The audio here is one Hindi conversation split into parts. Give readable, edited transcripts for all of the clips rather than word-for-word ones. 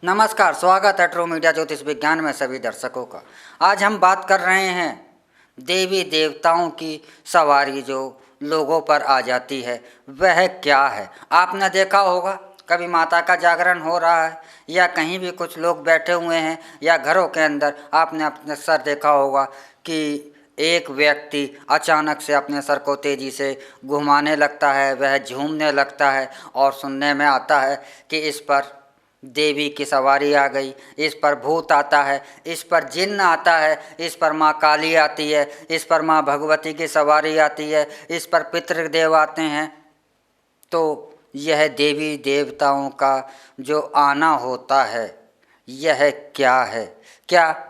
नमस्कार, स्वागत है ट्रू मीडिया ज्योतिष विज्ञान में सभी दर्शकों का। आज हम बात कर रहे हैं देवी देवताओं की सवारी जो लोगों पर आ जाती है वह क्या है। आपने देखा होगा कभी माता का जागरण हो रहा है या कहीं भी कुछ लोग बैठे हुए हैं या घरों के अंदर आपने अपने सर देखा होगा कि एक व्यक्ति अचानक से अपने सर को तेज़ी से घुमाने लगता है, वह झूमने लगता है और सुनने में आता है कि इस पर देवी की सवारी आ गई, इस पर भूत आता है, इस पर जिन्न आता है, इस पर माँ काली आती है, इस पर माँ भगवती की सवारी आती है, इस पर पितृदेव आते हैं। तो यह देवी देवताओं का जो आना होता है यह क्या है? क्या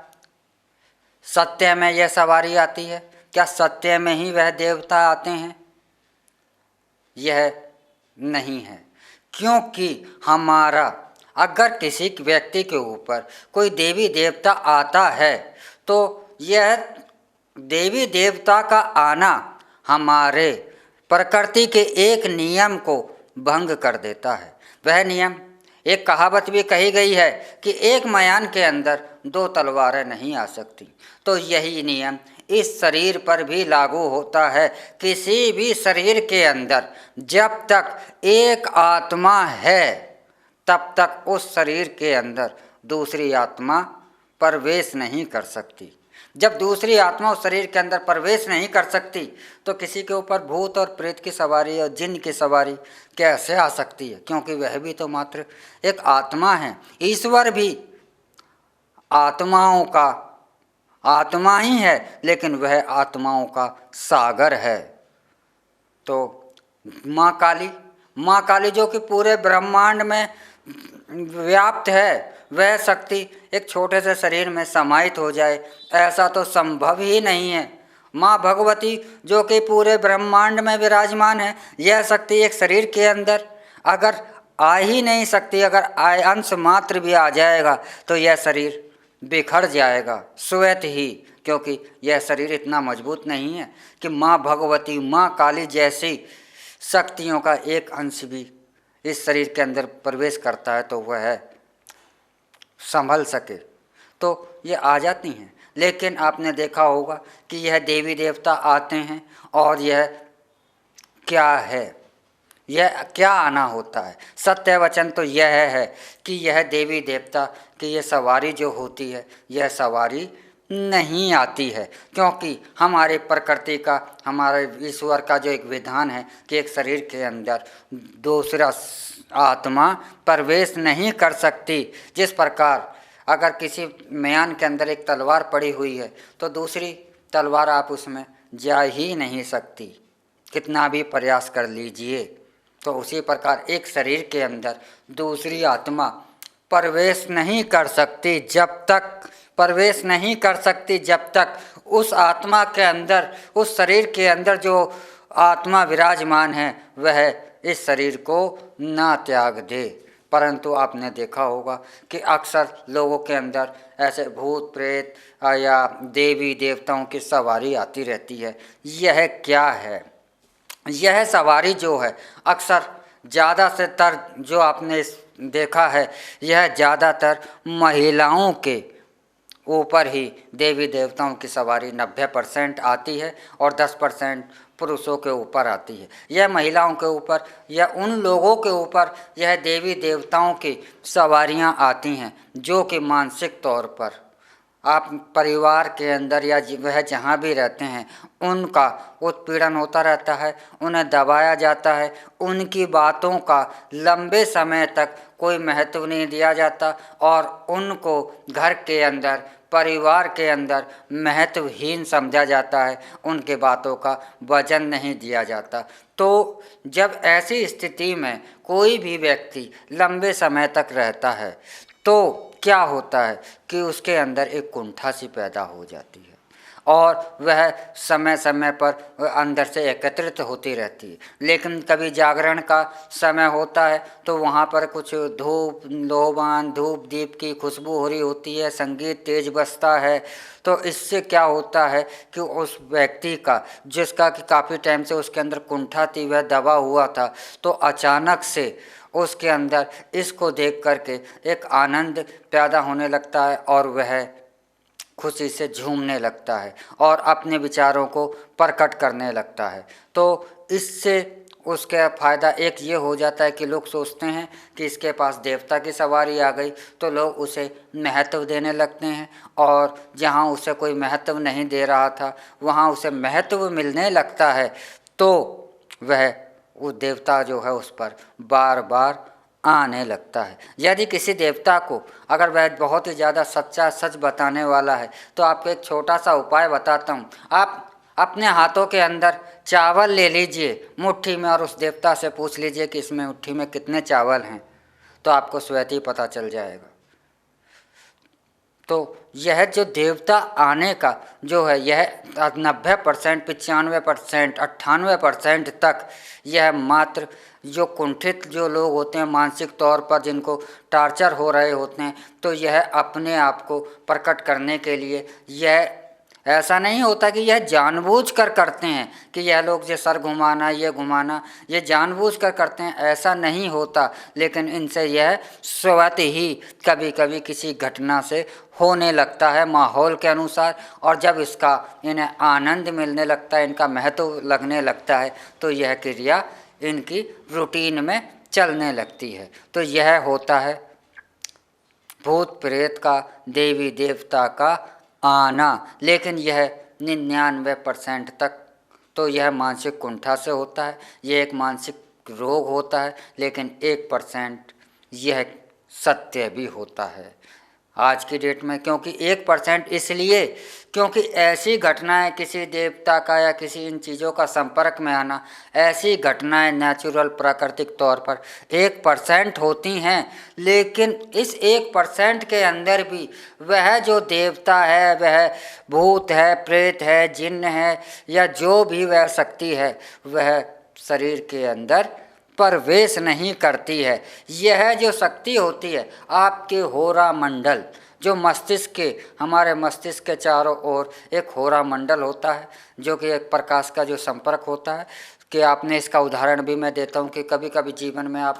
सत्य में यह सवारी आती है? क्या सत्य में ही वह देवता आते हैं? यह नहीं है, क्योंकि हमारा अगर किसी व्यक्ति के ऊपर कोई देवी देवता आता है तो यह देवी देवता का आना हमारे प्रकृति के एक नियम को भंग कर देता है। वह नियम, एक कहावत भी कही गई है कि एक मयान के अंदर दो तलवारें नहीं आ सकती। तो यही नियम इस शरीर पर भी लागू होता है। किसी भी शरीर के अंदर जब तक एक आत्मा है तब तक उस शरीर के अंदर दूसरी आत्मा प्रवेश नहीं कर सकती। जब दूसरी आत्मा उस शरीर के अंदर प्रवेश नहीं कर सकती तो किसी के ऊपर भूत और प्रेत की सवारी और जिन की सवारी कैसे आ सकती है? क्योंकि वह भी तो मात्र एक आत्मा है। ईश्वर भी आत्माओं का आत्मा ही है, लेकिन वह आत्माओं का सागर है। तो माँ काली जो कि पूरे ब्रह्मांड में व्याप्त है, वह शक्ति एक छोटे से शरीर में समाहित हो जाए ऐसा तो संभव ही नहीं है। माँ भगवती जो कि पूरे ब्रह्मांड में विराजमान है, यह शक्ति एक शरीर के अंदर अगर आ ही नहीं सकती। अगर अंश मात्र भी आ जाएगा तो यह शरीर बिखर जाएगा स्वतः ही, क्योंकि यह शरीर इतना मजबूत नहीं है कि माँ भगवती, माँ काली जैसी शक्तियों का एक अंश भी इस शरीर के अंदर प्रवेश करता है तो वह संभल सके। तो ये आ जाती हैं, लेकिन आपने देखा होगा कि यह देवी देवता आते हैं और यह क्या है, यह क्या आना होता है? सत्य वचन तो यह है कि यह देवी देवता की ये सवारी जो होती है यह सवारी नहीं आती है, क्योंकि हमारे प्रकृति का, हमारे ईश्वर का जो एक विधान है कि एक शरीर के अंदर दूसरा आत्मा प्रवेश नहीं कर सकती। जिस प्रकार अगर किसी म्यान के अंदर एक तलवार पड़ी हुई है तो दूसरी तलवार आप उसमें जा ही नहीं सकती, कितना भी प्रयास कर लीजिए। तो उसी प्रकार एक शरीर के अंदर दूसरी आत्मा प्रवेश नहीं कर सकती जब तक उस आत्मा के अंदर, उस शरीर के अंदर जो आत्मा विराजमान है वह इस शरीर को ना त्याग दे। परंतु आपने देखा होगा कि अक्सर लोगों के अंदर ऐसे भूत प्रेत या देवी देवताओं की सवारी आती रहती है। यह क्या है? यह सवारी जो है अक्सर ज़्यादातर जो आपने देखा है यह ज़्यादातर महिलाओं के ऊपर ही देवी देवताओं की सवारी 90% आती है और 10% पुरुषों के ऊपर आती है। यह महिलाओं के ऊपर या उन लोगों के ऊपर यह देवी देवताओं की सवारियां आती हैं जो कि मानसिक तौर पर आप परिवार के अंदर या वह जहाँ भी रहते हैं उनका उत्पीड़न होता रहता है, उन्हें दबाया जाता है, उनकी बातों का लंबे समय तक कोई महत्व नहीं दिया जाता और उनको घर के अंदर, परिवार के अंदर महत्वहीन समझा जाता है, उनके बातों का वजन नहीं दिया जाता। तो जब ऐसी स्थिति में कोई भी व्यक्ति लंबे समय तक रहता है तो क्या होता है कि उसके अंदर एक कुंठा सी पैदा हो जाती है और वह समय समय पर अंदर से एकत्रित होती रहती है। लेकिन कभी जागरण का समय होता है तो वहाँ पर कुछ धूप लोबान, धूप दीप की खुशबू हो रही होती है, संगीत तेज बजता है। तो इससे क्या होता है कि उस व्यक्ति का, जिसका कि काफ़ी टाइम से उसके अंदर कुंठा थी, वह दबा हुआ था, तो अचानक से उसके अंदर इसको देख करके एक आनंद पैदा होने लगता है और वह खुशी से झूमने लगता है और अपने विचारों को प्रकट करने लगता है। तो इससे उसका फ़ायदा एक ये हो जाता है कि लोग सोचते हैं कि इसके पास देवता की सवारी आ गई, तो लोग उसे महत्व देने लगते हैं और जहाँ उसे कोई महत्व नहीं दे रहा था वहाँ उसे महत्व मिलने लगता है। तो वह वो देवता जो है उस पर बार बार आने लगता है। यदि किसी देवता को अगर वह बहुत ही ज़्यादा सच्चा सच बताने वाला है तो आपको एक छोटा सा उपाय बताता हूँ। आप अपने हाथों के अंदर चावल ले लीजिए मुट्ठी में और उस देवता से पूछ लीजिए कि इसमें मुट्ठी में कितने चावल हैं, तो आपको स्वतः ही पता चल जाएगा। तो यह जो देवता आने का जो है यह 90%, 95%, 98% तक यह मात्र जो कुंठित जो लोग होते हैं मानसिक तौर पर, जिनको टार्चर हो रहे होते हैं, तो यह अपने आप को प्रकट करने के लिए यह ऐसा नहीं होता कि यह जानबूझकर करते हैं कि यह लोग जो सर घुमाना ये घुमाना ये जानबूझकर करते हैं, ऐसा नहीं होता। लेकिन इनसे यह स्वतः ही कभी कभी किसी घटना से होने लगता है माहौल के अनुसार, और जब इसका इन्हें आनंद मिलने लगता है, इनका महत्व लगने लगता है, तो यह क्रिया इनकी रूटीन में चलने लगती है। तो यह होता है भूत प्रेत का, देवी देवता का आना। लेकिन यह 99% तक तो यह मानसिक कुंठा से होता है, यह एक मानसिक रोग होता है। लेकिन 1% यह सत्य भी होता है आज की डेट में। क्योंकि 1% इसलिए क्योंकि ऐसी घटनाएं किसी देवता का या किसी इन चीज़ों का संपर्क में आना, ऐसी घटनाएं नेचुरल प्राकृतिक तौर पर 1% होती हैं। लेकिन इस 1% के अंदर भी वह जो देवता है, वह भूत है, प्रेत है, जिन्न है, या जो भी वह शक्ति है, वह शरीर के अंदर प्रवेश नहीं करती है। यह जो शक्ति होती है आपके होरा मंडल, जो मस्तिष्क के, हमारे मस्तिष्क के चारों ओर एक होरा मंडल होता है, जो कि एक प्रकाश का जो संपर्क होता है। कि आपने इसका उदाहरण भी मैं देता हूँ कि कभी कभी जीवन में आप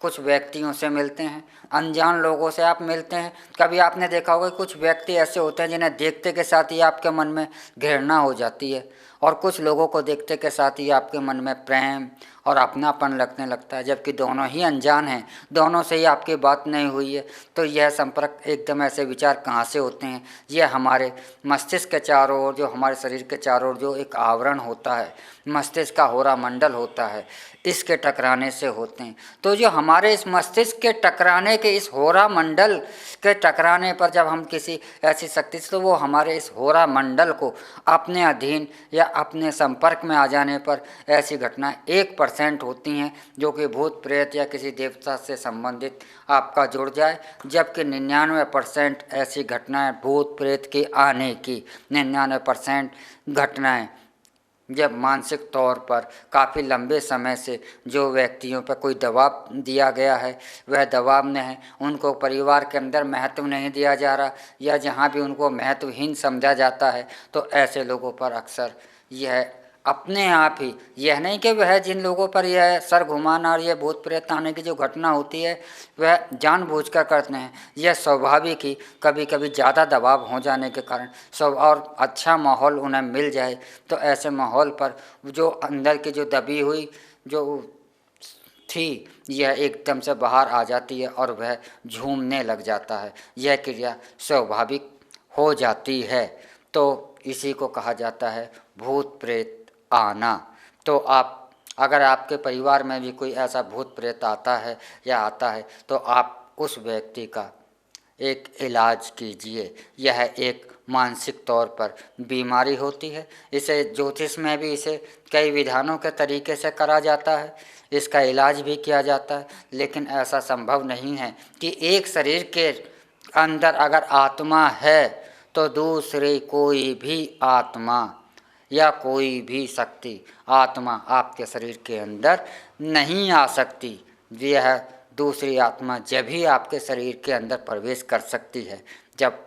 कुछ व्यक्तियों से मिलते हैं, अनजान लोगों से आप मिलते हैं। कभी आपने देखा होगा कुछ व्यक्ति ऐसे होते हैं जिन्हें देखते के साथ ही आपके मन में घृणा हो जाती है, और कुछ लोगों को देखते के साथ ही आपके मन में प्रेम और अपनापन लगने लगता है, जबकि दोनों ही अनजान हैं, दोनों से ही आपकी बात नहीं हुई है। तो यह संपर्क एकदम ऐसे विचार कहाँ से होते हैं? यह हमारे मस्तिष्क के चारों ओर, जो हमारे शरीर के चारों ओर जो एक आवरण होता है, मस्तिष्क का होरा मंडल होता है, इसके टकराने से होते हैं। तो जो हमारे इस मस्तिष्क के टकराने के, इस होरा मंडल के टकराने पर जब हम किसी ऐसी शक्ति से, तो वो हमारे इस होरा मंडल को अपने अधीन या अपने संपर्क में आ जाने पर ऐसी घटनाएं 1% होती हैं जो कि भूत प्रेत या किसी देवता से संबंधित आपका जुड़ जाए। जबकि 99% ऐसी घटनाएं भूत प्रेत के आने की, 99% घटनाएं जब मानसिक तौर पर काफ़ी लंबे समय से जो व्यक्तियों पर कोई दबाव दिया गया है, वह दबाव में है, उनको परिवार के अंदर महत्व नहीं दिया जा रहा, या जहाँ भी उनको महत्वहीन समझा जाता है, तो ऐसे लोगों पर अक्सर यह अपने आप ही, यह नहीं कि वह जिन लोगों पर यह सर घुमाना और यह भूत प्रेत आने की जो घटना होती है वह जानबूझकर करते हैं, यह स्वाभाविक ही कभी कभी ज़्यादा दबाव हो जाने के कारण सब और अच्छा माहौल उन्हें मिल जाए, तो ऐसे माहौल पर जो अंदर की जो दबी हुई जो थी यह एकदम से बाहर आ जाती है और वह झूमने लग जाता है। यह क्रिया स्वाभाविक हो जाती है। तो इसी को कहा जाता है भूत प्रेत आना। तो आप अगर आपके परिवार में भी कोई ऐसा भूत प्रेत आता है या आता है, तो आप उस व्यक्ति का एक इलाज कीजिए। यह एक मानसिक तौर पर बीमारी होती है। इसे ज्योतिष में भी इसे कई विधानों के तरीके से करा जाता है, इसका इलाज भी किया जाता है। लेकिन ऐसा संभव नहीं है कि एक शरीर के अंदर अगर आत्मा है तो दूसरी कोई भी आत्मा या कोई भी शक्ति आत्मा आपके शरीर के अंदर नहीं आ सकती। यह दूसरी आत्मा जब भी आपके शरीर के अंदर प्रवेश कर सकती है जब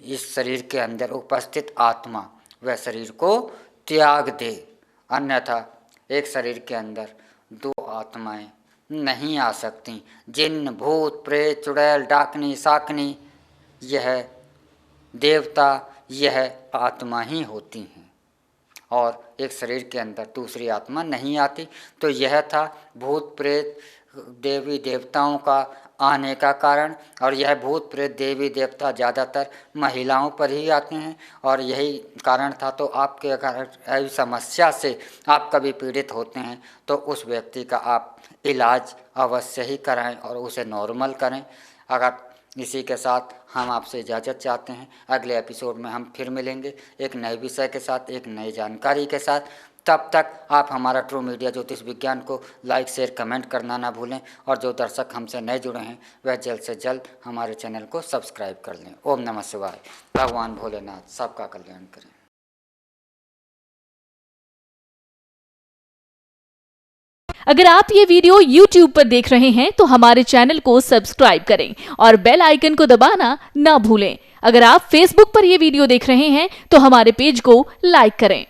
इस शरीर के अंदर उपस्थित आत्मा वह शरीर को त्याग दे। अन्यथा एक शरीर के अंदर दो आत्माएं नहीं आ सकती। जिन्न, भूत, प्रेत, चुड़ैल, डाकनी, साकनी, यह देवता, यह आत्मा ही होती हैं और एक शरीर के अंदर दूसरी आत्मा नहीं आती। तो यह था भूत प्रेत देवी देवताओं का आने का कारण। और यह भूत प्रेत देवी देवता ज़्यादातर महिलाओं पर ही आते हैं और यही कारण था। तो आपके अगर ऐसी समस्या से आप कभी पीड़ित होते हैं तो उस व्यक्ति का आप इलाज अवश्य ही कराएं और उसे नॉर्मल करें। अगर इसी के साथ हम आपसे इजाज़त चाहते हैं। अगले एपिसोड में हम फिर मिलेंगे एक नए विषय के साथ, एक नई जानकारी के साथ। तब तक आप हमारा ट्रू मीडिया ज्योतिष विज्ञान को लाइक, शेयर, कमेंट करना ना भूलें और जो दर्शक हमसे नए जुड़े हैं वह जल्द से जल्द हमारे चैनल को सब्सक्राइब कर लें। ओम नमः शिवाय। भगवान भोलेनाथ सबका कल्याण करें। अगर आप ये वीडियो YouTube पर देख रहे हैं तो हमारे चैनल को सब्सक्राइब करें और बेल आइकन को दबाना ना भूलें। अगर आप Facebook पर ये वीडियो देख रहे हैं तो हमारे पेज को लाइक करें।